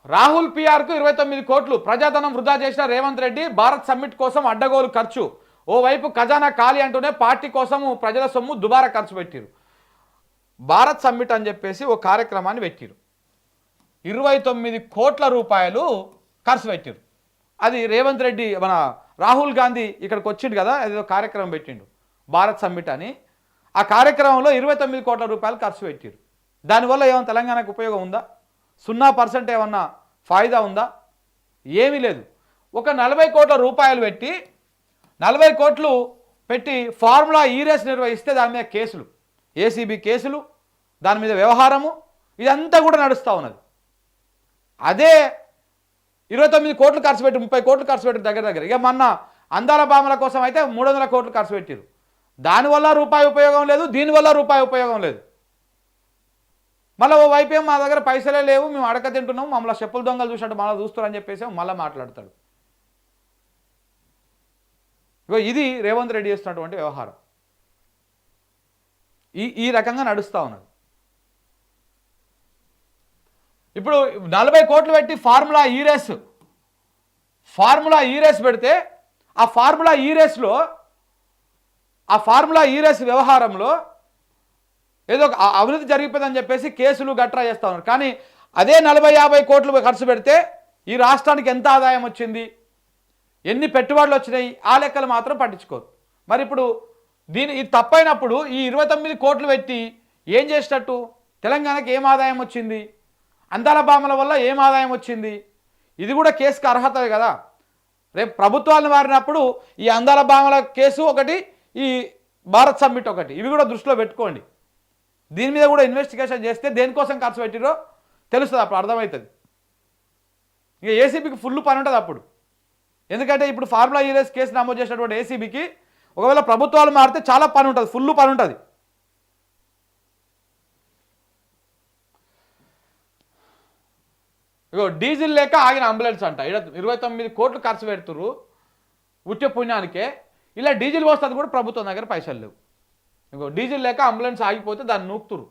రాహుల్ పిఆర్కు 29 కోట్లు ప్రజాధనం వృధా చేసిన రేవంత్ రెడ్డి భారత్ సమ్మిట్ కోసం అడ్డగోలు ఖర్చు. ఓవైపు ఖజానా ఖాళీ అంటూనే పార్టీ కోసం ప్రజల సొమ్ము దుబారా ఖర్చు పెట్టిరు. భారత్ సమ్మిట్ అని చెప్పేసి ఓ కార్యక్రమాన్ని పెట్టిరు. 29 కోట్ల రూపాయలు ఖర్చు పెట్టిరు. అది రేవంత్ రెడ్డి మన రాహుల్ గాంధీ ఇక్కడికి వచ్చిండు కదా, ఏదో కార్యక్రమం పెట్టిండు భారత్ సమ్మిట్ అని. ఆ కార్యక్రమంలో 29 కోట్ల రూపాయలు ఖర్చు పెట్టిరు. దానివల్ల ఏమైనా తెలంగాణకు ఉపయోగం ఉందా? 0% ఏమన్నా ఫాయిదా ఉందా? ఏమీ లేదు. ఒక 40 కోట్ల రూపాయలు పెట్టి 40 కోట్లు పెట్టి ఫార్ములా ఈ రేస్ నిర్వహిస్తే దాని మీద కేసులు, ఏసీబీ కేసులు, దాని మీద వ్యవహారము, ఇదంతా కూడా నడుస్తూ ఉన్నది. అదే 29 కోట్లు ఖర్చు పెట్టి 30 కోట్లు ఖర్చు పెట్టి దగ్గర ఇక మొన్న అందాల భామల కోసం అయితే 300 కోట్లు ఖర్చు పెట్టారు. దానివల్ల రూపాయి ఉపయోగం లేదు, దీనివల్ల రూపాయి ఉపయోగం లేదు. మళ్ళీ ఓ వైపు మా దగ్గర పైసలే లేవు, మేము అడక తింటున్నాము, మమ్మల్ని చెప్పుల దొంగలు చూసినట్టు మళ్ళీ చూస్తారని చెప్పేసి మళ్ళీ మాట్లాడతాడు. ఇది రేవంత్ రెడ్డి చేస్తున్నటువంటి వ్యవహారం. ఈ రకంగా నడుస్తూ ఉన్నది. ఇప్పుడు 40 కోట్లు పెట్టి ఫార్ములా ఈ రేస్ పెడితే ఆ ఫార్ములా ఈ రేస్ వ్యవహారంలో ఏదో అవినీతి జరిగిపోయిందని చెప్పేసి కేసులు గట్రా చేస్తూ ఉన్నారు. కానీ అదే 40-50 కోట్లు ఖర్చు పెడితే ఈ రాష్ట్రానికి ఎంత ఆదాయం వచ్చింది, ఎన్ని పెట్టుబడులు వచ్చినాయి, ఆ లెక్కలు మాత్రం పట్టించుకోరు. మరి ఇప్పుడు ఇది తప్పైనప్పుడు ఈ 29 కోట్లు పెట్టి ఏం చేసినట్టు? తెలంగాణకి ఏం ఆదాయం వచ్చింది? అందాల భామల వల్ల ఏం ఆదాయం వచ్చింది? ఇది కూడా కేసుకు అర్హత కదా. రేపు ప్రభుత్వాలను మారినప్పుడు ఈ అందాల భామల కేసు ఒకటి, ఈ భారత్ సమ్మిట్ ఒకటి, ఇవి కూడా దృష్టిలో పెట్టుకోండి. దీని మీద కూడా ఇన్వెస్టిగేషన్ చేస్తే దేనికోసం ఖర్చు పెట్టిరో తెలుస్తుంది, అప్పుడు అర్థమవుతుంది. ఇక ఏసీబీకి ఫుల్ పని ఉంటుంది అప్పుడు. ఎందుకంటే ఇప్పుడు ఫార్ములా ఈ రేస్ కేసు నమోదు చేసినటువంటి ఏసీబీకి ఒకవేళ ప్రభుత్వాలు మారితే చాలా పని ఉంటుంది, ఫుల్ పని ఉంటుంది. ఇగో డీజిల్ లేక ఆగిన అంబులెన్స్ అంట. 29 కోట్లు ఖర్చు పెడుతురు ఉట్టే పుణ్యానికే. ఇలా డీజిల్ వస్తుంది కూడా ప్రభుత్వం దగ్గర పైసలు లేవు. ఇంకో డీజిల్ లేక అంబులెన్స్ ఆగిపోతే దాన్ని నూకుతురు.